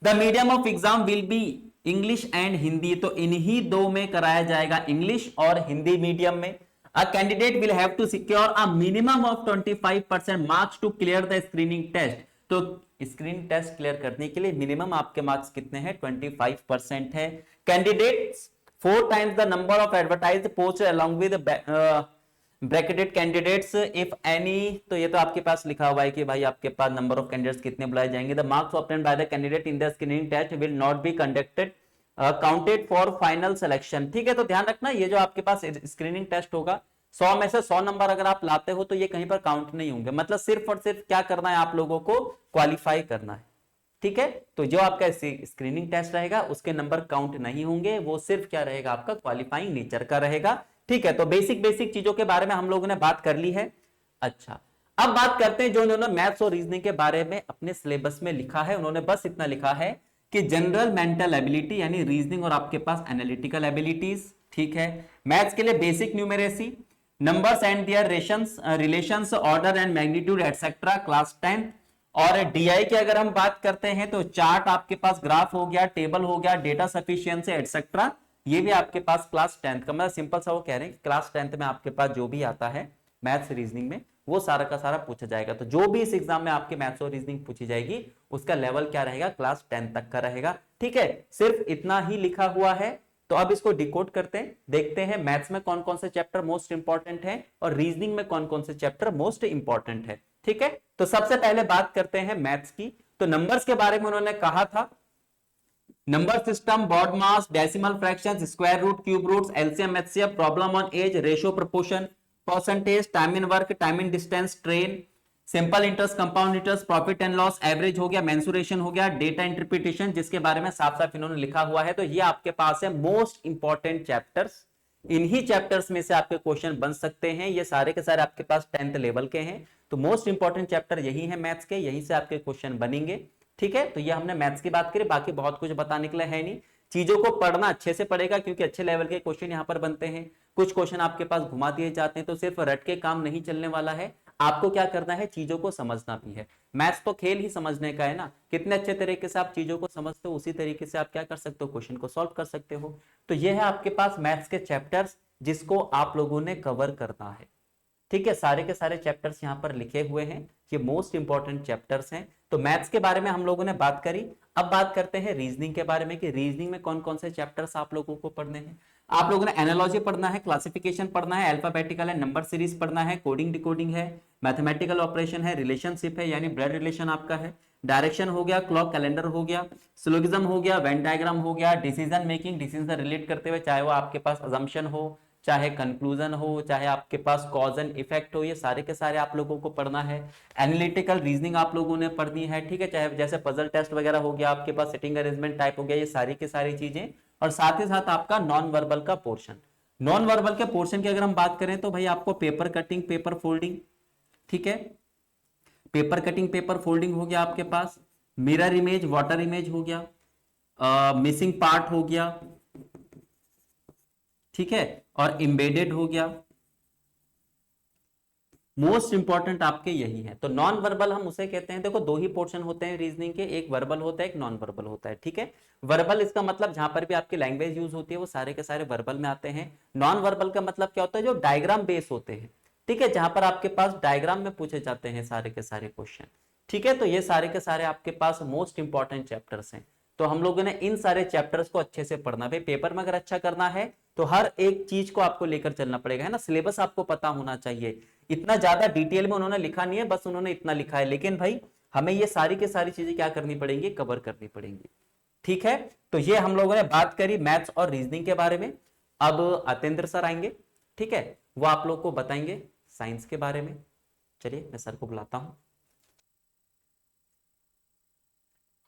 The medium of exam will be English and Hindi, तो इन्हीं दो में कराया जाएगा, इंग्लिश और हिंदी मीडियम में। A candidate will have to secure a minimum of 25% marks to clear the screening test. तो स्क्रीनिंग टेस्ट क्लियर करने के लिए मिनिमम आपके मार्क्स कितने हैं, 25% है। Candidates 4 times the number of advertised post along with bracketed candidates if any, तो ये तो आपके पास लिखा हुआ है कि भाई आपके पास नंबर ऑफ कैंडिडेट्स कितने बुलाए जाएंगे। The marks obtained by the candidate in the screening test will not be conducted counted for final selection. ठीक है, तो ध्यान रखना ये जो आपके पास स्क्रीनिंग टेस्ट होगा, 100 में से 100 नंबर अगर आप लाते हो तो ये कहीं पर काउंट नहीं होंगे, मतलब सिर्फ और सिर्फ क्या करना है, आप लोगों को क्वालिफाई करना है। ठीक है, तो जो आपका स्क्रीनिंग टेस्ट रहेगा उसके नंबर काउंट नहीं होंगे, वो सिर्फ क्या रहेगा, आपका क्वालिफाइंग नेचर का रहेगा। ठीक है, तो बेसिक बेसिक चीजों के बारे में हम लोगों ने बात कर ली है। अच्छा, अब बात करते हैं जो उन्होंने मैथ्स और रीजनिंग के बारे में अपने सिलेबस में लिखा है। उन्होंने बस इतना लिखा है कि जनरल मेंटल एबिलिटी यानी रीजनिंग और आपके पास एनालिटिकल एबिलिटीज। ठीक है, मैथ्स के लिए basic numeracy, numbers and their relations, order and magnitude etcetera, class 10। और डीआई की अगर हम बात करते हैं तो चार्ट आपके पास, ग्राफ हो गया, टेबल हो गया, डेटा सफिशिएंसी एटसेट्रा, ये भी आपके पास क्लास 10 का, मतलब सिंपल सा वो कह रहे हैं क्लास 10 में आपके पास जो भी आता है मैथ्स रीजनिंग में वो सारा का सारा पूछा जाएगा। तो जो भी इस एग्जाम में आपके मैथ्स और रीजनिंग पूछी जाएगी उसका लेवल क्या रहेगा, क्लास 10 तक का रहेगा। ठीक है, सिर्फ इतना ही लिखा हुआ है। तो अब इसको डिकोड करते हैं, देखते हैं मैथ्स में कौन कौन से चैप्टर मोस्ट इंपॉर्टेंट है और रीजनिंग में कौन कौन से चैप्टर मोस्ट इंपॉर्टेंट है। ठीक है, तो सबसे पहले बात करते हैं मैथ्स की। तो नंबर्स के बारे में उन्होंने कहा था, number system, BODMAS, decimal fractions, square root, cube roots, LCM, HCF, problem on age, ratio, proportion, percentage, time in work, time in distance, train, simple interest, compound interest, profit and loss, average हो गया, mensuration हो गया, data interpretation, जिसके बारे में साफ साफ इन्होंने लिखा हुआ है। तो ये आपके पास है मोस्ट इंपॉर्टेंट चैप्टर्स, इन्हीं चैप्टर्स में से आपके क्वेश्चन बन सकते हैं। ये सारे के सारे आपके पास 10th लेवल के हैं, तो मोस्ट इंपॉर्टेंट चैप्टर यही है मैथ्स के, यहीं से आपके क्वेश्चन बनेंगे। ठीक है, तो ये हमने मैथ्स की बात करी, बाकी बहुत कुछ बताने के लिए है नहीं। चीजों को पढ़ना अच्छे से पड़ेगा क्योंकि अच्छे लेवल के क्वेश्चन यहाँ पर बनते हैं। कुछ क्वेश्चन आपके पास घुमा दिए जाते हैं, तो सिर्फ रट के काम नहीं चलने वाला है, आपको क्या करना है, चीजों को समझना भी है। मैथ्स तो खेल ही समझने का है ना, कितने अच्छे तरीके से आप चीजों को समझते हो उसी तरीके से आप क्या कर सकते हो, क्वेश्चन को सॉल्व कर सकते हो। तो ये है आपके पास मैथ्स के चैप्टर्स जिसको आप लोगों ने कवर करना है। ठीक है, सारे के सारे चैप्टर्स यहाँ पर लिखे हुए हैं, ये मोस्ट इंपॉर्टेंट चैप्टर्स हैं। तो मैथ्स के बारे में हम लोगों ने बात करी। अब बात करते हैं रीजनिंग के बारे में कि रीजनिंग में कौन कौन से चैप्टर्स आप लोगों को पढ़ने हैं। आप लोगों ने एनालॉजी पढ़ना है, क्लासिफिकेशन पढ़ना है, अल्फाबेटिकल है, नंबर सीरीज पढ़ना है, कोडिंग डिकोडिंग है, मैथमेटिकल ऑपरेशन है, रिलेशनशिप है यानी ब्लड रिलेशन आपका है, डायरेक्शन हो गया, क्लॉक कैलेंडर हो गया, सिलोगिज्म हो गया, वेन डायग्राम हो गया, डिसीजन मेकिंग, डिसीजन से रिलेट करते हुए चाहे वो आपके पास अजम्पशन हो, चाहे कंक्लूजन हो, चाहे आपके पास कॉज एंड इफेक्ट हो, ये सारे के सारे आप लोगों को पढ़ना है। एनालिटिकल रीजनिंग आप लोगों ने पढ़नी है, ठीक है, चाहे जैसे पजल टेस्ट वगैरह हो गया, आपके पास सिटिंग अरेंजमेंट टाइप हो गया, ये सारी की सारी चीजें। और साथ ही साथ आपका नॉन वर्बल का पोर्शन, नॉन वर्बल के पोर्शन की अगर हम बात करें तो भाई आपको पेपर कटिंग, पेपर फोल्डिंग, ठीक है, पेपर कटिंग, पेपर फोल्डिंग हो गया आपके पास, मिरर इमेज, वाटर इमेज हो गया, मिसिंग पार्ट हो गया, ठीक है, और एम्बेडेड हो गया। मोस्ट इंपॉर्टेंट आपके यही है। तो नॉन वर्बल हम उसे कहते हैं, देखो दो ही पोर्शन होते हैं रीजनिंग के, एक वर्बल होता है, एक नॉन वर्बल होता है, ठीक है। वर्बल इसका मतलब जहां पर भी आपकी लैंग्वेज यूज होती है वो सारे के सारे वर्बल में आते हैं। नॉन वर्बल का मतलब क्या होता है, जो डायग्राम बेस होते हैं, ठीक है, जहां पर आपके पास डायग्राम में पूछे जाते हैं सारे के सारे क्वेश्चन, ठीक है। तो ये सारे के सारे आपके पास मोस्ट इंपॉर्टेंट चैप्टर्स हैं। तो हम लोगों ने इन सारे चैप्टर्स को अच्छे से पढ़ना, भाई पेपर में अगर अच्छा करना है तो हर एक चीज को आपको लेकर चलना पड़ेगा, है ना। सिलेबस आपको पता होना चाहिए, इतना ज्यादा डिटेल में उन्होंने लिखा नहीं है, बस उन्होंने इतना लिखा है, लेकिन भाई हमें ये सारी की सारी चीजें क्या करनी पड़ेंगी, कवर करनी पड़ेंगी, ठीक है। तो ये हम लोगों ने बात करी मैथ्स और रीजनिंग के बारे में। अब अतेंद्र सर आएंगे, ठीक है, वो आप लोग को बताएंगे साइंस के बारे में। चलिए मैं सर को बुलाता हूं।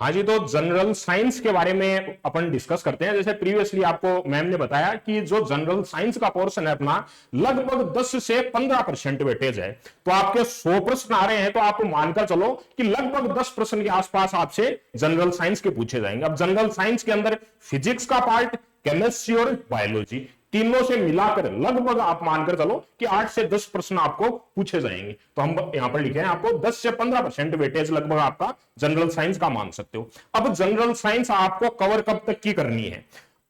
हाँ जी, तो जनरल साइंस के बारे में अपन डिस्कस करते हैं। जैसे प्रीवियसली आपको मैम ने बताया कि जो जनरल साइंस का पोर्शन है अपना, लगभग 10 से 15% वेटेज है। तो आपके 100 प्रश्न आ रहे हैं तो आप मानकर चलो कि लगभग 10 प्रश्न के आसपास आपसे जनरल साइंस के पूछे जाएंगे। अब जनरल साइंस के अंदर फिजिक्स का पार्ट, केमिस्ट्री और बायोलॉजी, तीनों से मिलाकर लगभग आप मानकर चलो कि 8 से 10 प्रश्न आपको पूछे जाएंगे। तो हम यहां पर लिखे हैं आपको 10 से 15% वेटेज लगभग आपका जनरल साइंस का मान सकते हो। अब जनरल साइंस आपको कवर कब तक की करनी है,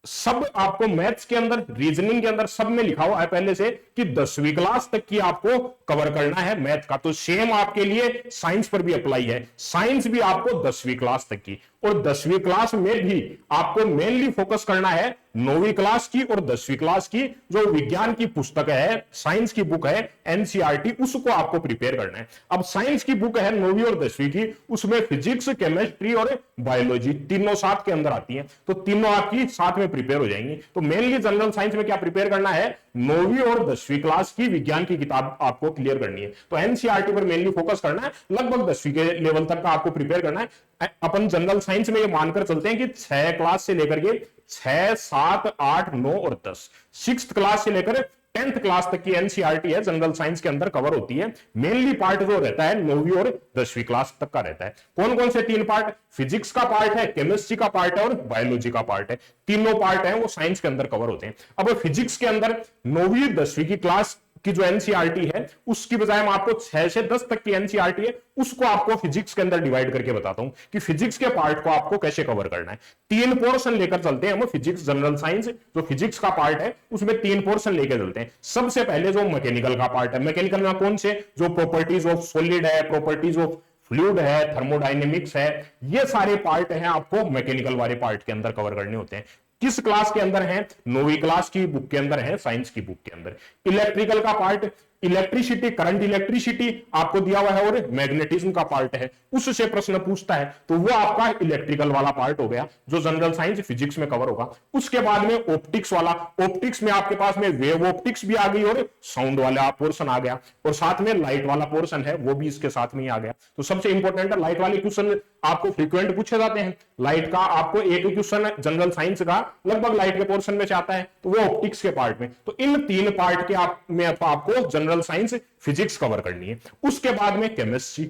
सब आपको मैथ्स के अंदर, रीजनिंग के अंदर सब में लिखा हुआ है पहले से कि 10वीं क्लास तक की आपको कवर करना है मैथ का। तो सेम आपके लिए साइंस पर भी अप्लाई है, साइंस भी आपको 10वीं क्लास तक की, और 10वीं क्लास में भी आपको मेनली फोकस करना है 9वीं क्लास की और 10वीं क्लास की जो विज्ञान की पुस्तक है, साइंस की बुक है एनसीईआरटी, उसको आपको प्रिपेयर करना है। अब साइंस की बुक है 9वीं और 10वीं की, उसमें फिजिक्स, केमिस्ट्री और बायोलॉजी तीनों साथ के अंदर आती है, तो तीनों आपकी साथ में प्रिपेयर हो जाएंगी। तो मेनली जनरल साइंस में क्या प्रिपेयर करना है, 9वीं और 10वीं क्लास की विज्ञान की किताब आपको क्लियर करनी है। तो एनसीईआरटी पर मेनली फोकस करना है, लगभग 10वीं के लेवल तक का आपको प्रिपेयर करना है। अपन जनरल साइंस में ये मानकर चलते हैं कि 6 क्लास से लेकर के 6, 7, 8, 9 और 10, 6th क्लास से लेकर 10th क्लास तक की एनसीईआरटी है जनरल साइंस के अंदर कवर होती है। मेनली पार्ट जो रहता है 9वीं और 10वीं क्लास तक का रहता है। कौन कौन से 3 पार्ट, फिजिक्स का पार्ट है, केमिस्ट्री का पार्ट है और बायोलॉजी का पार्ट है। तीनों पार्ट है वो साइंस के अंदर कवर होते हैं। अब फिजिक्स के अंदर 9वीं 10वीं की क्लास की जो एनसीईआरटी है उसकी बजाय मैं आपको 6 से 10 तक की एनसीईआरटी है उसको आपको फिजिक्स के अंदर डिवाइड करके बताता हूं कि फिजिक्स के पार्ट को आपको कैसे कवर करना है। 3 पोर्शन लेकर चलते हैं हम फिजिक्स जनरल साइंस, जो फिजिक्स का पार्ट है उसमें 3 पोर्शन लेकर चलते हैं। सबसे पहले जो मैकेनिकल का पार्ट है, मैकेनिकल में कौन से, जो प्रॉपर्टीज ऑफ सॉलिड है, प्रॉपर्टीज ऑफ फ्लूइड है, थर्मोडायनेमिक्स है, ये सारे पार्ट हैं आपको मैकेनिकल वाले पार्ट के अंदर कवर करने होते हैं। किस क्लास के अंदर है, 9वीं क्लास की बुक के अंदर है, साइंस की बुक के अंदर। इलेक्ट्रिकल का पार्ट, इलेक्ट्रिसिटी, करंट इलेक्ट्रिसिटी आपको दिया हुआ है और मैग्नेटिज्म का पार्ट है, उससे प्रश्न पूछता है तो वो आपका इलेक्ट्रिकल वाला पार्ट हो गया जो जनरल साइंस फिजिक्स में कवर होगा। उसके बाद में ऑप्टिक्स वाला, ऑप्टिक्स में आपके पास में वेव ऑप्टिक्स भी आ गई और साउंड वाला पोर्शन आ गया, और साथ में लाइट वाला पोर्शन है वो भी इसके साथ में ही आ गया। तो सबसे इंपॉर्टेंट है लाइट वाले क्वेश्चन आपको फ्रीक्वेंट पूछे जाते हैं। लाइट का आपको एक क्वेश्चन जनरल साइंस का लगभग लाइट के पोर्शन में से आता है, तो वो ऑप्टिक्स के पार्ट में। तो इन 3 पार्ट के आपको जनरल साइंस फिजिक्स कवर करनी है। उसके बाद में केमिस्ट्री,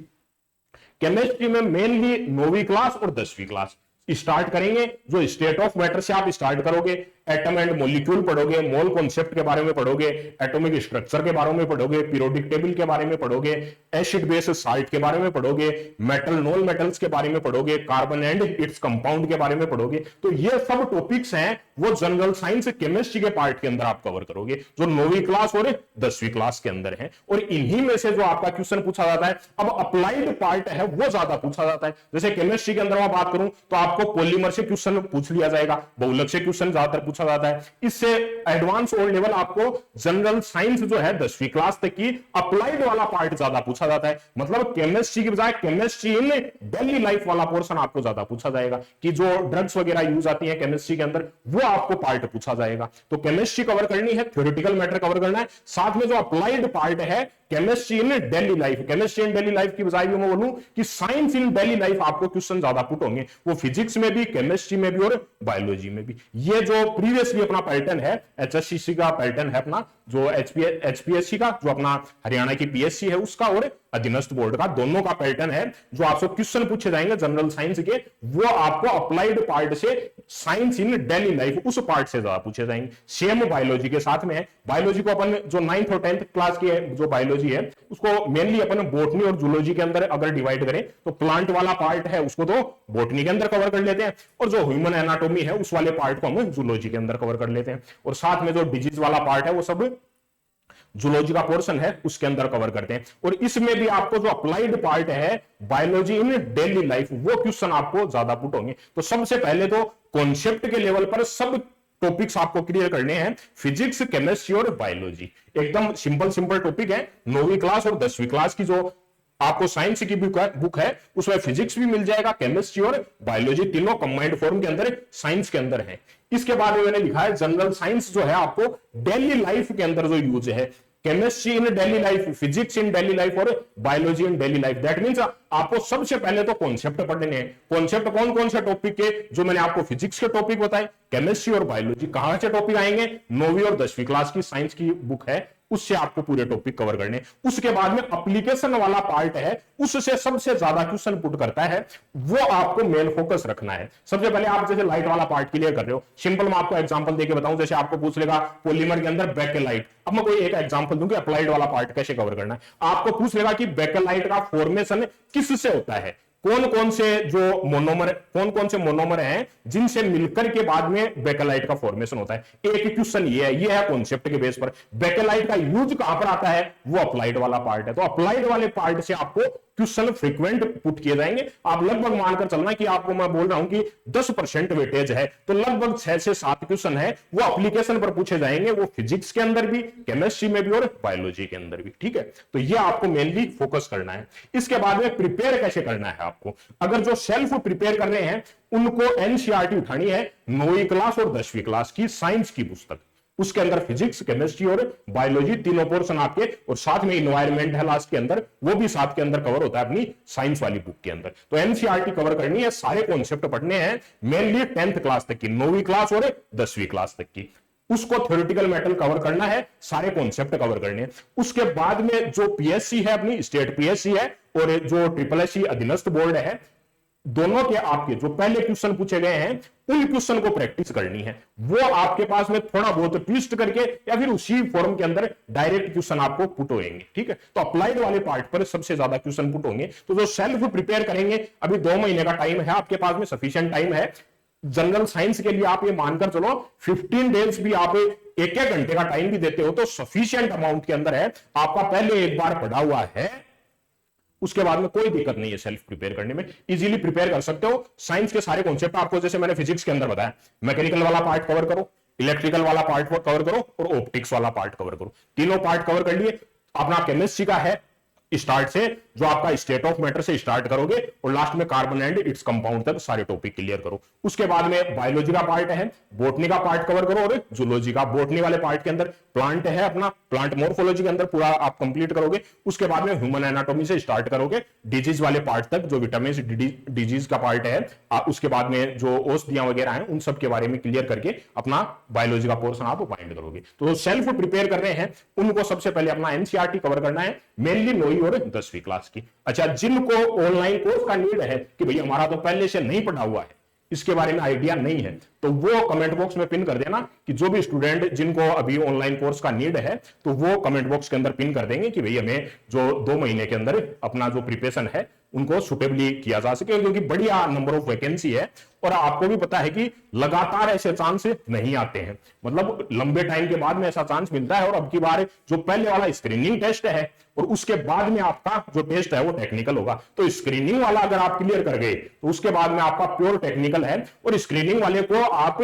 केमिस्ट्री में मेनली 9वीं क्लास और 10वीं क्लास स्टार्ट करेंगे। जो स्टेट ऑफ मैटर से आप स्टार्ट करोगे, एटम एंड मॉलिक्यूल पढ़ोगे, मोल कॉन्सेप्ट के बारे में पढ़ोगे, एटॉमिक स्ट्रक्चर के बारे में पढ़ोगे, पीरियोडिक टेबल के बारे में पढ़ोगे, एसिड बेस साल्ट के बारे में पढ़ोगे, मेटल नॉन मेटल्स के बारे में पढ़ोगे, कार्बन एंड इट्स कंपाउंड के बारे में पढ़ोगे। तो ये सब टॉपिक्स हैं वो जनरल साइंस केमिस्ट्री के पार्ट के अंदर आप कवर करोगे, जो 9वीं क्लास और 10वीं क्लास के अंदर है। और इन्हीं में से जो आपका क्वेश्चन पूछा जाता है, अब अप्लाइड पार्ट है वो ज्यादा पूछा जाता है। जैसे केमिस्ट्री के अंदर मैं बात करूं तो आपको पॉलीमर से क्वेश्चन पूछ लिया जाएगा, बहुलक से क्वेश्चन ज्यादातर पूछा जाता है। इससे एडवांस और लेवल आपको जनरल साइंस जो है 10वीं क्लास तक की अप्लाइड वाला पार्ट ज्यादा पूछा जाता है। मतलब केमिस्ट्री की बजाय केमिस्ट्री इन डेली लाइफ वाला पोर्शन आपको ज्यादा पूछा जाएगा, कि जो ड्रग्स वगैरह यूज आती है केमिस्ट्री के अंदर वो आपको पार्ट पूछा जाएगा। तो केमिस्ट्री कवर करनी है, थ्योरेटिकल मैटर कवर करना है, साथ में जो अप्लाइड पार्ट है chemistry in daily life. Chemistry in daily life की बजाय भी मैं बोलूं कि साइंस इन डेली लाइफ आपको क्वेश्चन ज्यादा पुट होंगे, वो फिजिक्स में भी, केमिस्ट्री में भी और बायोलॉजी में भी। ये जो प्रीवियसली अपना पैटर्न है, एचएससीसी का पैटर्न है अपना, जो एचपीएससी का, जो अपना हरियाणा की पीएससी है उसका, और अधीनस्थ बोर्ड का, दोनों का पैटर्न है। जो आपसे क्वेश्चन पूछे जाएंगे जनरल साइंस के, वो आपको अप्लाइड पार्ट से, साइंस इन डेली लाइफ उस पार्ट से ज्यादा पूछे जाएंगे। सेम बायोलॉजी के साथ में है। बायोलॉजी को अपन जो 9th और 10th क्लास की जो बायोलॉजी है उसको मेनली अपन बॉटनी और जूलॉजी के अंदर अगर डिवाइड करें तो प्लांट वाला पार्ट है उसको तो बॉटनी के अंदर कवर कर लेते हैं, और जो ह्यूमन एनाटॉमी है उस वाले पार्ट को हम जूलॉजी के अंदर कवर कर लेते हैं, और साथ में जो डिजीज वाला पार्ट है वो सब जूलॉजी का पोर्शन है उसके अंदर कवर करते हैं। और इसमें भी आपको जो अप्लाइड पार्ट है बायोलॉजी इन डेली लाइफ, वो क्वेश्चन आपको ज्यादा पुट होंगे। तो सबसे पहले तो कॉन्सेप्ट के लेवल पर सब टॉपिक्स आपको क्लियर करने हैं, फिजिक्स, केमिस्ट्री और बायोलॉजी। एकदम सिंपल टॉपिक है। 9वीं क्लास और 10वीं क्लास की जो आपको साइंस की बुक है उसमें फिजिक्स भी मिल जाएगा, केमिस्ट्री और बायोलॉजी तीनों कंबाइंड फॉर्म के अंदर साइंस के अंदर है। इसके बाद में मैंने लिखा है जनरल साइंस जो है आपको डेली लाइफ के अंदर जो यूज है, chemistry in daily life, physics in daily life और biology in daily life. That means आपको सबसे पहले तो कॉन्सेप्ट पढ़ने हैं। कॉन्सेप्ट कौन कौन से टॉपिक के, जो मैंने आपको फिजिक्स के टॉपिक बताए, केमिस्ट्री और बायोलॉजी कहां से टॉपिक आएंगे, 9वीं और 10वीं क्लास की साइंस की बुक है उससे आपको पूरे टॉपिक कवर करने। उसके बाद में एप्लीकेशन वाला पार्ट है, उससे सबसे ज्यादा क्वेश्चन पुट करता है, वो आपको मेन फोकस रखना है। सबसे पहले आप जैसे लाइट वाला पार्ट क्लियर कर रहे हो, सिंपल मैं आपको एग्जांपल देके बताऊं। जैसे आपको पूछ लेगा पॉलीमर के अंदर बेकेलाइट, अब मैं कोई एक एग्जांपल दूं कि अप्लाइड वाला पार्ट कैसे कवर करना है। आपको पूछ लेगा कि बेकेलाइट का फॉर्मेशन किससे होता है, कौन कौन से मोनोमर हैं जिनसे मिलकर के बाद में बेकेलाइट का फॉर्मेशन होता है। एक क्वेश्चन ये है कॉन्सेप्ट के बेस पर। बेकेलाइट का यूज कहां पर आता है, वो अप्लाइड वाला पार्ट है। तो अप्लाइड वाले पार्ट से आपको क्वेश्चन फ्रीक्वेंट पुट किए जाएंगे। आप लगभग मानकर चलना कि आपको मैं बोल रहा हूं कि 10% वेटेज है, तो लगभग 6 से 7 क्वेश्चन है वो एप्लीकेशन पर पूछे जाएंगे, वो फिजिक्स के अंदर भी, केमिस्ट्री में भी और बायोलॉजी के अंदर भी। ठीक है, तो ये आपको मेनली फोकस करना है। इसके बाद में प्रिपेयर कैसे करना है आपको। अगर जो सेल्फ प्रिपेयर कर रहे हैं उनको एनसीईआरटी उठानी है 9वीं क्लास और 10वीं क्लास की साइंस की पुस्तक, उसके अंदर फिजिक्स, केमिस्ट्री और बायोलॉजी तीनों पोर्शन आपके, और साथ में इन्वायरमेंट है लास्ट के अंदर, वो भी साथ के अंदर कवर होता है अपनी साइंस वाली बुक के अंदर। तो एनसीईआरटी कवर करनी है, सारे कॉन्सेप्ट पढ़ने हैं, मेनली 10th क्लास तक की, 9वीं क्लास और 10वीं क्लास तक की। उसको थ्योरेटिकल मैटर कवर करना है, सारे कॉन्सेप्ट कवर करने हैं। उसके बाद में जो पीएससी है अपनी स्टेट पीएससी है और जो SSSC अधीनस्थ बोर्ड है, दोनों के आपके जो पहले क्वेश्चन पूछे गए हैं उन क्वेश्चन को प्रैक्टिस करनी है। वो आपके पास में थोड़ा बहुत ट्विस्ट करके या फिर उसी फॉर्म के अंदर डायरेक्ट क्वेश्चन आपको पुट होंगे। ठीक है, तो अप्लाइड वाले पार्ट पर सबसे ज्यादा क्वेश्चन पुट होंगे। तो जो सेल्फ प्रिपेयर करेंगे, अभी 2 महीने का टाइम है आपके पास में, सफिशिएंट टाइम है। जनरल साइंस के लिए आप ये मानकर चलो 15 डेज भी आप 1-1 घंटे का टाइम भी देते हो तो सफिशिएंट अमाउंट के अंदर है। आपका पहले एक बार पढ़ा हुआ है, उसके बाद में कोई दिक्कत नहीं है सेल्फ प्रिपेयर करने में, इजीली प्रिपेयर कर सकते हो। साइंस के सारे कॉन्सेप्ट आपको, जैसे मैंने फिजिक्स के अंदर बताया, मैकेनिकल वाला पार्ट कवर करो, इलेक्ट्रिकल वाला पार्ट कवर करो और ऑप्टिक्स वाला पार्ट कवर करो। तीनों पार्ट कवर कर लिए। अपना केमिस्ट्री का है स्टार्ट से, जो आपका स्टेट ऑफ मैटर से स्टार्ट करोगे और लास्ट में कार्बन एंड इट्स कंपाउंड तक सारे टॉपिक क्लियर करो। उसके बाद में बायोलॉजी का पार्ट है, बॉटनी का पार्ट कवर करो और जूलॉजी का। बॉटनी वाले पार्ट के अंदर प्लांट है अपना, प्लांट मोर्फोलॉजी के अंदर पूरा आप कंप्लीट करोगे। उसके बाद में ह्यूमन एनाटॉमी से स्टार्ट करोगे, डिजीज वाले पार्ट तक, जो विटामिन डिजीज का पार्ट है। उसके बाद में जो औषधियां वगैरह हैं उन सब के बारे में क्लियर करके अपना बायोलॉजी का पोर्शन आप फाइंड करोगे। तो सेल्फ प्रिपेयर कर रहे हैं उनको सबसे पहले अपना एनसीईआरटी कवर करना है, मेनली 9वीं और 10वीं क्लास की। अच्छा, जिनको ऑनलाइन कोर्स का नीड है कि भाई हमारा तो पहले से नहीं पढ़ा हुआ है, इसके बारे में आइडिया नहीं है, तो वो कमेंट बॉक्स में पिन कर देना कि जो भी स्टूडेंट जिनको अभी ऑनलाइन कोर्स का नीड है तो वो कमेंट बॉक्स के अंदर पिन कर देंगे कि भाई हमें जो 2 महीने के अंदर अपना जो प्रिपरेशन है उनको सुटेबली किया जा सके, क्योंकि बढ़िया नंबर ऑफ वैकेंसी है और आपको भी पता है कि लगातार ऐसे चांस नहीं आते हैं, मतलब लंबे टाइम के बाद में ऐसा चांस मिलता है। और अब की बार जो पहले वाला स्क्रीनिंग टेस्ट है और उसके बाद में आपका जो टेस्ट है वो टेक्निकल होगा, तो स्क्रीनिंग वाला अगर आप क्लियर कर गए तो उसके बाद में आपका प्योर टेक्निकल है। और स्क्रीनिंग वाले को आप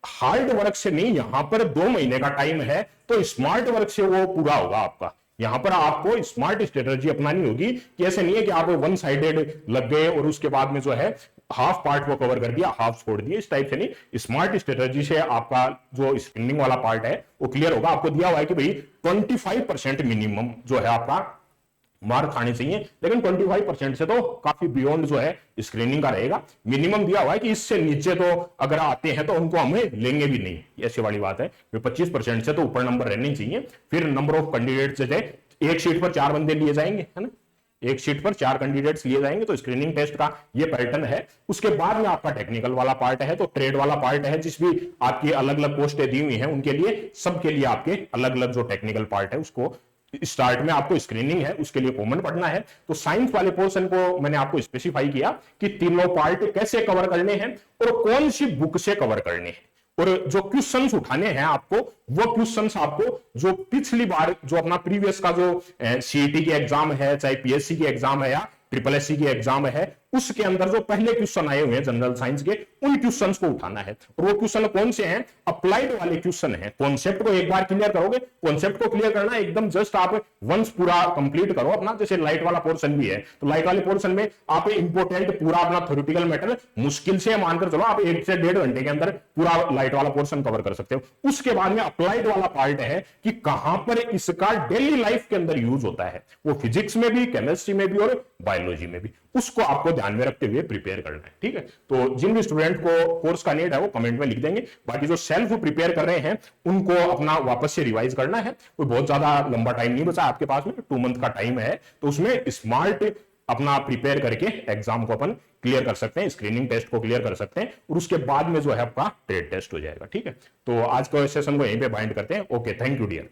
हार्ड वर्क से नहीं, यहां पर 2 महीने का टाइम है तो स्मार्ट वर्क से वो पूरा होगा आपका। यहां पर आपको स्मार्ट स्ट्रेटजी अपनानी होगी कि ऐसे नहीं है कि आप वन साइडेड लग गए और उसके बाद में जो है हाफ पार्ट को कवर कर दिया, हाफ छोड़ दिया, इस टाइप से नहीं। स्मार्ट स्ट्रेटजी से आपका जो स्क्रीनिंग वाला पार्ट है वो क्लियर होगा। आपको दिया हुआ है कि भाई 25% मिनिमम जो है आपका मार्क्स आने चाहिए, लेकिन 25% से तो काफी बियॉन्ड जो है स्क्रीनिंग का रहेगा। मिनिमम दिया हुआ है कि इससे नीचे तो अगर आते हैं तो उनको हमें लेंगे भी नहीं, ऐसी वाली बात है। 25% से तो ऊपर नंबर रहने चाहिए। फिर नंबर ऑफ कैंडिडेट से एक शीट पर 4 बंदे लिए जाएंगे, है ना, एक शीट पर 4 कैंडिडेट्स लिए जाएंगे। तो स्क्रीनिंग टेस्ट का ये पैटर्न है। उसके बाद में आपका टेक्निकल वाला पार्ट है, तो ट्रेड वाला पार्ट है, जिस भी आपकी अलग अलग पोस्टें दी हुई हैं उनके लिए, सबके लिए आपके अलग अलग जो टेक्निकल पार्ट है उसको स्टार्ट में आपको स्क्रीनिंग है उसके लिए कॉमन पढ़ना है। तो साइंस वाले पोर्शन को मैंने आपको स्पेसिफाई किया कि तीनों पार्ट कैसे कवर करने हैं और कौन सी बुक से कवर करने हैं, और जो क्वेश्चंस उठाने हैं आपको वो क्वेश्चंस आपको जो पिछली बार जो अपना प्रीवियस का जो सीईटी की एग्जाम है, चाहे पीएससी की एग्जाम है या SSC की एग्जाम है, उसके अंदर जो पहले क्वेश्चन आए हुए हैं जनरल साइंस के, उन क्वेश्चंस को उठाना है। और वो क्वेश्चन कौन से हैं? अप्लाइड वाले क्वेश्चन हैं। कॉन्सेप्ट को एक बार क्लियर करोगे, कॉन्सेप्ट को क्लियर करना एकदम जस्ट आप वंस पूरा कंप्लीट करो अपना। जैसे लाइट वाला पोर्शन भी है, तो लाइट वाले पोर्शन में आप इंपोर्टेंट पूरा अपना थ्योरेटिकल मैटर मुश्किल से मानकर चलो आप 1 से 1.5 घंटे के अंदर पूरा लाइट वाला पोर्शन कवर कर सकते हो। उसके बाद में अप्लाइड वाला पार्ट है कि कहां पर इसका डेली लाइफ के अंदर यूज होता है, वो फिजिक्स में भी, केमिस्ट्री में भी और बायोलॉजी में भी। उसको आपको ध्यान में रखते हुए प्रिपेयर करना है, ठीक है। तो जिन भी स्टूडेंट को कोर्स का नीड है वो कमेंट में लिख देंगे। बाकी जो सेल्फ प्रिपेयर कर रहे हैं उनको अपना वापस से रिवाइज करना है। कोई बहुत ज्यादा लंबा टाइम नहीं बचा आपके पास में, 2 मंथ का टाइम है, तो उसमें स्मार्ट अपना प्रिपेयर करके एग्जाम को अपन क्लियर कर सकते हैं, स्क्रीनिंग टेस्ट को क्लियर कर सकते हैं, और उसके बाद में जो है आपका ट्रेड टेस्ट हो जाएगा, ठीक है। तो आज के सेशन को यहीं पे बाइंड करते हैं। Okay, thank you dear.